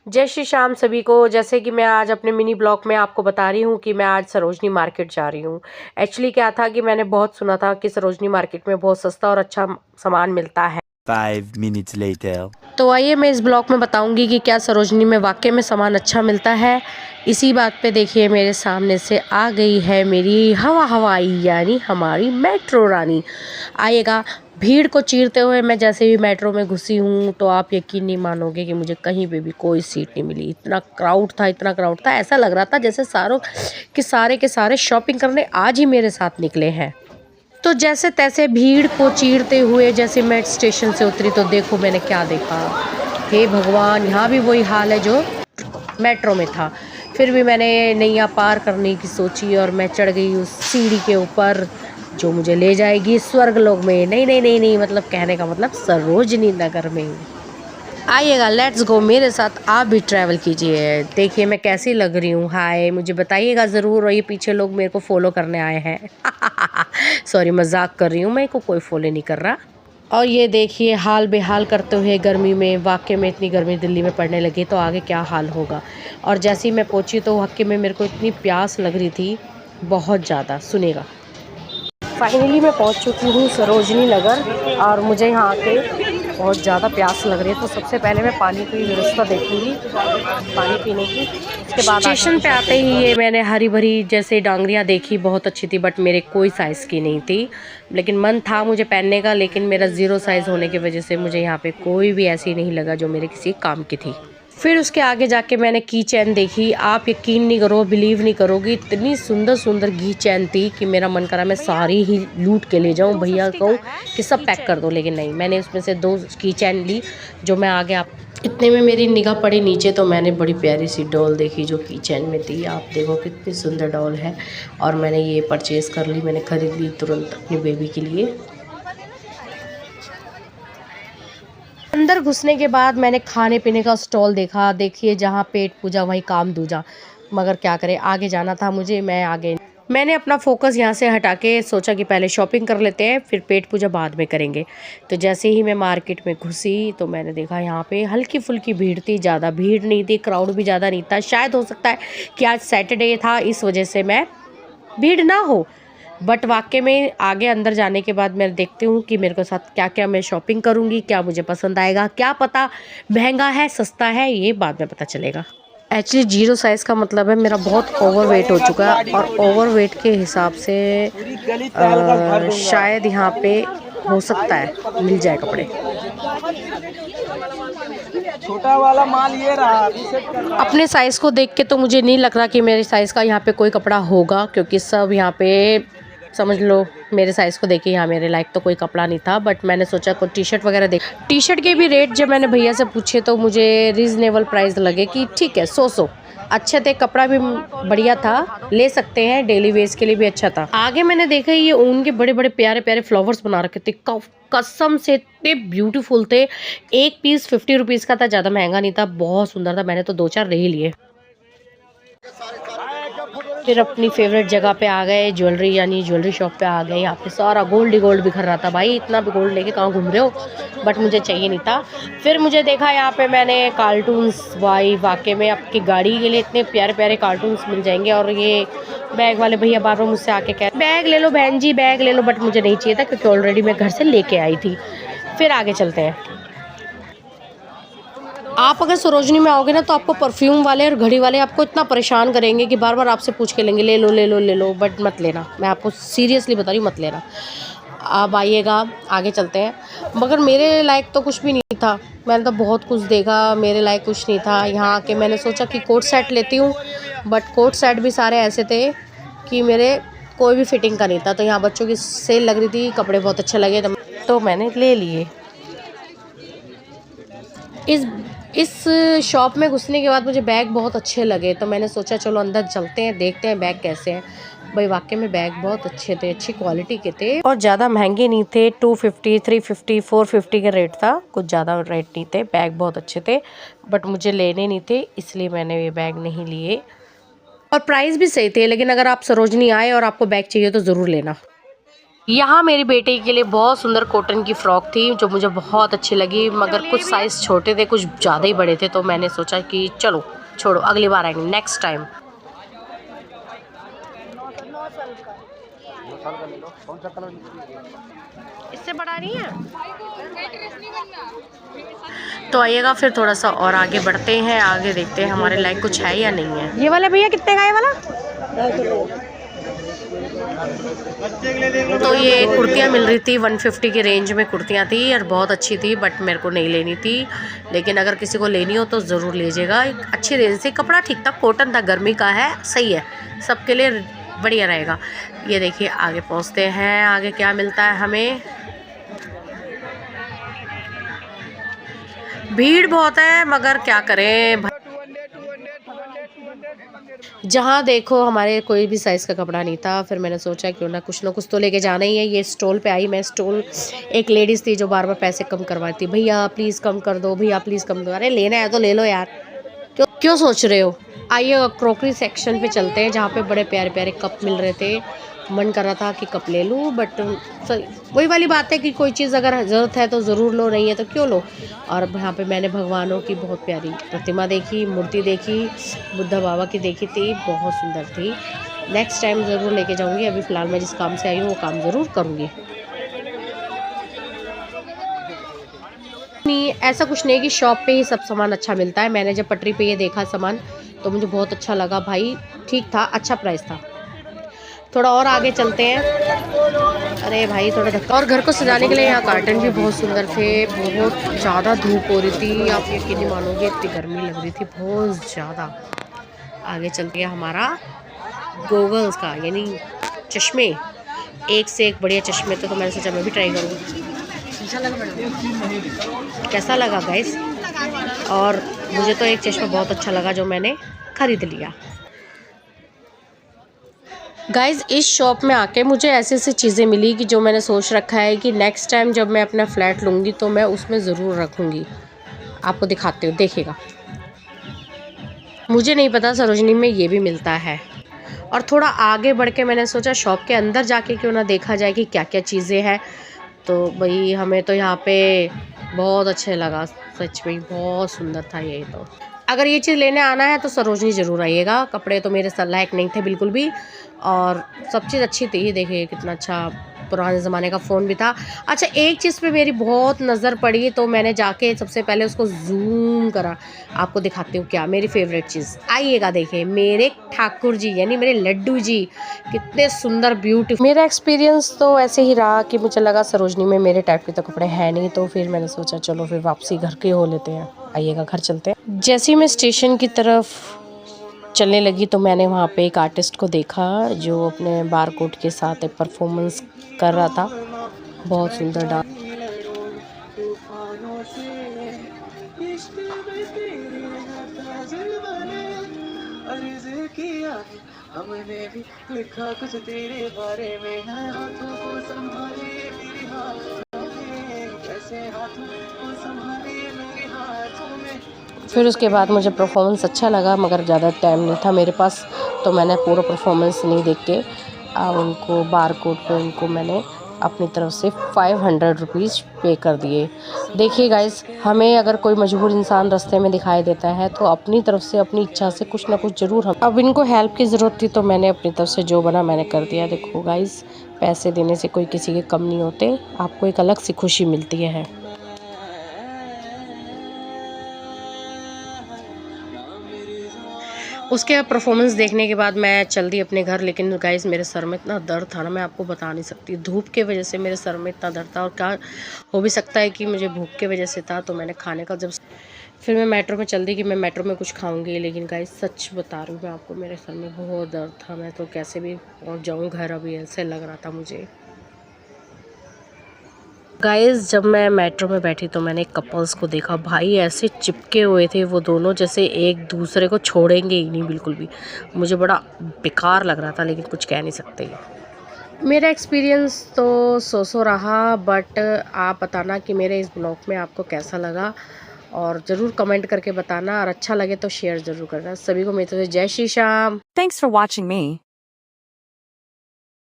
जय श्री श्याम सभी को। जैसे कि मैं आज अपने मिनी ब्लॉग में आपको बता रही हूँ कि मैं आज सरोजनी मार्केट जा रही हूँ। एक्चुअली क्या था कि मैंने बहुत सुना था कि सरोजनी मार्केट में बहुत सस्ता और अच्छा सामान मिलता है। 5 minutes later. तो आइए मैं इस ब्लॉग में बताऊंगी कि क्या सरोजनी में वाकई में सामान अच्छा मिलता है। इसी बात पे देखिए मेरे सामने से आ गई है मेरी हवाई यानी हमारी मेट्रो रानी। आइएगा। भीड़ को चीरते हुए मैं जैसे ही मेट्रो में घुसी हूँ तो आप यकीन नहीं मानोगे कि मुझे कहीं पे भी कोई सीट नहीं मिली। इतना क्राउड था, ऐसा लग रहा था जैसे सारे के सारे शॉपिंग करने आज ही मेरे साथ निकले हैं। तो जैसे तैसे भीड़ को चीरते हुए जैसे मैं स्टेशन से उतरी तो देखो मैंने क्या देखा। हे भगवान, यहाँ भी वही हाल है जो मेट्रो में था। फिर भी मैंने नैया पार करने की सोची और मैं चढ़ गई उस सीढ़ी के ऊपर जो मुझे ले जाएगी स्वर्ग लोक में। नहीं, मतलब कहने का मतलब सरोजनी नगर में। आइएगा, लेट्स गो, मेरे साथ आप भी ट्रैवल कीजिए। देखिए मैं कैसी लग रही हूँ। हाय, मुझे बताइएगा ज़रूर। और ये पीछे लोग मेरे को फॉलो करने आए हैं। सॉरी, मजाक कर रही हूँ, मेरे को कोई फॉलो नहीं कर रहा। और ये देखिए हाल बेहाल करते हुए गर्मी में, वाकई में इतनी गर्मी दिल्ली में पड़ने लगी तो आगे क्या हाल होगा। और जैसे ही मैं पहुंची तो वाकई में मेरे को इतनी प्यास लग रही थी, बहुत ज़्यादा। सुनेगा, फाइनली मैं पहुंच चुकी हूँ सरोजनी नगर और मुझे यहाँ पे बहुत ज़्यादा प्यास लग रही है। तो सबसे पहले मैं पानी की व्यवस्था देखूँगी, पानी पीने की। उसके बाद स्टेशन पे आते ही ये मैंने हरी भरी जैसे डांगरियाँ देखी, बहुत अच्छी थी बट मेरे कोई साइज़ की नहीं थी। लेकिन मन था मुझे पहनने का, लेकिन मेरा 0 साइज़ होने की वजह से मुझे यहाँ पे कोई भी ऐसी नहीं लगा जो मेरे किसी काम की थी। फिर उसके आगे जाके मैंने की चैन देखी। आप यकीन नहीं करो, बिलीव नहीं करोगी, इतनी सुंदर सुंदर की चैन थी कि मेरा मन करा मैं सारी ही लूट के ले जाऊं। भैया कहूँ कि सब पैक कर दो, लेकिन नहीं, मैंने उसमें से 2 की चैन ली जो मैं आगे आप। इतने में मेरी निगाह पड़ी नीचे तो मैंने बड़ी प्यारी सी डॉल देखी जो की चैन में थी। आप देखो कितनी सुंदर डॉल है। और मैंने ये परचेज़ कर ली, मैंने ख़रीद ली तुरंत अपनी बेबी के लिए। अंदर घुसने के बाद मैंने खाने पीने का स्टॉल देखा। देखिए जहाँ पेट पूजा वहीं काम दूजा। मगर क्या करें, आगे जाना था मुझे, मैं आगे। मैंने अपना फोकस यहाँ से हटा के सोचा कि पहले शॉपिंग कर लेते हैं, फिर पेट पूजा बाद में करेंगे। तो जैसे ही मैं मार्केट में घुसी तो मैंने देखा यहाँ पे हल्की फुल्की भीड़ थी, ज़्यादा भीड़ नहीं थी, क्राउड भी ज़्यादा नहीं था। शायद हो सकता है कि आज सैटरडे था, इस वजह से मैं भीड़ ना हो। बट वाकई में आगे अंदर जाने के बाद मैं देखती हूँ कि मेरे को साथ क्या क्या मैं शॉपिंग करूँगी, क्या मुझे पसंद आएगा, क्या पता महंगा है सस्ता है, ये बाद में पता चलेगा। एक्चुअली 0 साइज़ का मतलब है मेरा बहुत ओवर वेट हो चुका है और ओवर वेट के हिसाब से शायद यहाँ पे हो सकता है मिल जाए कपड़े। छोटा वाला माल ये रहा। अपने साइज़ को देख के तो मुझे नहीं लग रहा कि मेरे साइज़ का यहाँ पे कोई कपड़ा होगा, क्योंकि सब यहाँ पे समझ लो मेरे साइज़ को देखे यहाँ मेरे लायक तो कोई कपड़ा नहीं था। बट मैंने सोचा कोई टी शर्ट वगैरह देख। टी शर्ट के भी रेट जब मैंने भैया से पूछे तो मुझे रीज़नेबल प्राइस लगे कि ठीक है, 100 अच्छे थे, कपड़ा भी बढ़िया था, ले सकते हैं, डेली वेज के लिए भी अच्छा था। आगे मैंने देखा ये ऊन के बड़े बड़े प्यारे प्यारे फ्लावर्स बना रखे थे, कसम से इतने ब्यूटीफुल थे। एक पीस 50 रुपीज़ का था, ज़्यादा महंगा नहीं था, बहुत सुंदर था। मैंने तो 2-4 ले ही लिए। फिर अपनी फेवरेट जगह पे आ गए, ज्वेलरी यानी ज्वेलरी शॉप पे आ गए। यहाँ पे सारा गोल्ड ही गोल्ड बिखर रहा था। भाई इतना भी गोल्ड लेके कहाँ घूम रहे हो, बट मुझे चाहिए नहीं था। फिर मुझे देखा यहाँ पे मैंने कार्टून्स, भाई वाकई में आपकी गाड़ी के लिए इतने प्यारे प्यारे कार्टून्स मिल जाएंगे। और ये बैग वाले भैया बार बार मुझसे आके कह बैग ले लो बहन जी, बैग ले लो, बट मुझे नहीं चाहिए था क्योंकि ऑलरेडी मैं घर से लेके आई थी। फिर आगे चलते हैं। आप अगर सरोजनी में आओगे ना तो आपको परफ्यूम वाले और घड़ी वाले आपको इतना परेशान करेंगे कि बार बार आपसे पूछ के लेंगे ले लो ले लो ले लो, बट मत लेना, मैं आपको सीरियसली बता रही हूँ, मत लेना। आप आइएगा, आगे चलते हैं। मगर मेरे लायक तो कुछ भी नहीं था, मैंने तो बहुत कुछ देखा, मेरे लायक कुछ नहीं था। यहाँ आके मैंने सोचा कि कोट सेट लेती हूँ, बट कोट सेट भी सारे ऐसे थे कि मेरे कोई भी फिटिंग का नहीं था। तो यहाँ बच्चों की सेल लग रही थी, कपड़े बहुत अच्छे लगे तो मैंने ले लिए। इस शॉप में घुसने के बाद मुझे बैग बहुत अच्छे लगे तो मैंने सोचा चलो अंदर चलते हैं, देखते हैं बैग कैसे हैं। भाई वाकई में बैग बहुत अच्छे थे, अच्छी क्वालिटी के थे और ज़्यादा महंगे नहीं थे। 250, 350, 450 का रेट था, कुछ ज़्यादा रेट नहीं थे। बैग बहुत अच्छे थे बट मुझे लेने नहीं थे, इसलिए मैंने ये बैग नहीं लिए। और प्राइस भी सही थे। लेकिन अगर आप सरोजनी आए और आपको बैग चाहिए तो ज़रूर लेना। यहाँ मेरी बेटे के लिए बहुत सुंदर कॉटन की फ़्रॉक थी जो मुझे बहुत अच्छी लगी, मगर कुछ साइज़ छोटे थे, कुछ ज़्यादा ही बड़े थे, तो मैंने सोचा कि चलो छोड़ो, अगली बार आएंगे, नेक्स्ट टाइम। इससे बड़ा नहीं है तो आइएगा, फिर थोड़ा सा और आगे बढ़ते हैं, आगे देखते हैं हमारे लायक कुछ है या नहीं है। ये वाला भैया कितने का है वाला? तो ये कुर्तियाँ मिल रही थी 150 की रेंज में, कुर्तियाँ थी और बहुत अच्छी थी, बट मेरे को नहीं लेनी थी। लेकिन अगर किसी को लेनी हो तो ज़रूर लीजिएगा, एक अच्छी रेंज से, कपड़ा ठीक था, कॉटन था, गर्मी का है, सही है, सबके लिए बढ़िया रहेगा। ये देखिए आगे पहुँचते हैं, आगे क्या मिलता है हमें। भीड़ बहुत है मगर क्या करें, जहाँ देखो हमारे कोई भी साइज़ का कपड़ा नहीं था। फिर मैंने सोचा क्यों ना कुछ तो लेके जाना ही है। ये स्टॉल पे आई मैं, स्टॉल एक लेडीज़ थी जो बार बार पैसे कम करवाती, भैया प्लीज़ कम कर दो, भैया प्लीज़ कम दो। अरे लेना है तो ले लो यार, क्यों सोच रहे हो। आइए क्रॉकरी सेक्शन पे चलते हैं, जहाँ पे बड़े प्यारे प्यारे कप मिल रहे थे। मन कर रहा था कि कप ले लूँ, बट वही वाली बात है कि कोई चीज़ अगर ज़रूरत है तो ज़रूर लो, नहीं है तो क्यों लो। और यहाँ पे मैंने भगवानों की बहुत प्यारी प्रतिमा देखी, मूर्ति देखी, बुद्धा बाबा की देखी थी, बहुत सुंदर थी। नेक्स्ट टाइम ज़रूर लेके जाऊँगी। अभी फ़िलहाल मैं जिस काम से आई हूँ वो काम ज़रूर करूँगी। नहीं, ऐसा कुछ नहीं कि शॉप पे ही सब सामान अच्छा मिलता है। मैंने जब पटरी पे ये देखा सामान तो मुझे बहुत अच्छा लगा भाई, ठीक था, अच्छा प्राइस था। थोड़ा और आगे चलते हैं। अरे भाई थोड़ा धक्का। और घर को सजाने के लिए यहाँ कार्टन भी बहुत सुंदर थे। बहुत ज़्यादा धूप हो रही थी, आप यकीन नहीं मानोगे, इतनी गर्मी लग रही थी बहुत ज़्यादा। आगे चलते हैं हमारा गोगल्स का, यानी चश्मे, एक से एक बढ़िया चश्मे थे, तो मैंने सोचा मैं भी ट्राई करूँ। कैसा लगा गाइस? और मुझे तो एक चश्मा बहुत अच्छा लगा जो मैंने ख़रीद लिया। गाइज़ इस शॉप में आके मुझे ऐसी ऐसी चीज़ें मिली कि जो मैंने सोच रखा है कि नेक्स्ट टाइम जब मैं अपना फ्लैट लूँगी तो मैं उसमें ज़रूर रखूँगी। आपको दिखाती हूँ, देखिएगा। मुझे नहीं पता सरोजनी में ये भी मिलता है। और थोड़ा आगे बढ़ के मैंने सोचा शॉप के अंदर जाके क्यों ना देखा जाए कि क्या क्या चीज़ें हैं। तो भाई हमें तो यहाँ पे बहुत अच्छे लगा, सच में बहुत सुंदर था ये। तो अगर ये चीज़ लेने आना है तो सरोजनी ज़रूर आइएगा। कपड़े तो मेरे लायक नहीं थे बिल्कुल भी, और सब चीज़ अच्छी थी। देखिए कितना अच्छा पुराने ज़माने का फ़ोन भी था। अच्छा एक चीज़ पे मेरी बहुत नज़र पड़ी तो मैंने जाके सबसे पहले उसको जूम करा। आपको दिखाती हूँ क्या मेरी फेवरेट चीज़, आइएगा देखिए। मेरे ठाकुर जी यानी मेरे लड्डू जी कितने सुंदर ब्यूटीफुल। मेरा एक्सपीरियंस तो ऐसे ही रहा कि मुझे लगा सरोजनी में मेरे टाइप के तो कपड़े हैं नहीं, तो फिर मैंने सोचा चलो फिर वापसी घर के हो लेते हैं। आइएगा घर चलते हैं। जैसे ही मैं स्टेशन की तरफ चलने लगी तो मैंने वहाँ पे एक आर्टिस्ट को देखा जो अपने बारकोड के साथ एक परफॉर्मेंस कर रहा था। बहुत सुंदर डांस। हमने भी लिखा कुछ तेरे बारे में, हाथों को संभाले मेरे हाथों में, कैसे हाथों को संभाले मेरे हाथों में। फिर उसके बाद मुझे परफॉर्मेंस अच्छा लगा, मगर ज़्यादा टाइम नहीं था मेरे पास, तो मैंने पूरा परफॉर्मेंस नहीं देख के उनको बारकोड पे उनको मैंने अपनी तरफ से 500 रुपीज़ पे कर दिए। देखिए गाइस, हमें अगर कोई मजबूर इंसान रास्ते में दिखाई देता है तो अपनी तरफ से अपनी इच्छा से कुछ ना कुछ ज़रूर हम। अब इनको हेल्प की ज़रूरत थी तो मैंने अपनी तरफ से जो बना मैंने कर दिया। देखो गाइस, पैसे देने से कोई किसी के कम नहीं होते, आपको एक अलग सी खुशी मिलती है। उसके परफॉर्मेंस देखने के बाद मैं चल दी अपने घर। लेकिन गाइस मेरे सर में इतना दर्द था ना, मैं आपको बता नहीं सकती। धूप के वजह से मेरे सर में इतना दर्द था, और क्या हो भी सकता है कि मुझे भूख के वजह से था। तो मैंने खाने का फिर मैं मेट्रो में चल दी कि मैं मेट्रो में कुछ खाऊंगी। लेकिन गाइस सच बता रही हूँ मैं आपको, मेरे सर में बहुत दर्द था। मैं तो कैसे भी पहुँच जाऊँ घर, अभी ऐसे लग रहा था मुझे। गाइस जब मैं मेट्रो में बैठी तो मैंने कपल्स को देखा, भाई ऐसे चिपके हुए थे वो दोनों, जैसे एक दूसरे को छोड़ेंगे ही नहीं बिल्कुल भी। मुझे बड़ा बेकार लग रहा था, लेकिन कुछ कह नहीं सकते। मेरा एक्सपीरियंस तो सो रहा, बट आप बताना कि मेरे इस ब्लॉग में आपको कैसा लगा, और ज़रूर कमेंट करके बताना, और अच्छा लगे तो शेयर ज़रूर करना। सभी को मेरी तरफ से जय Shri Shyam. Thanks for watching me.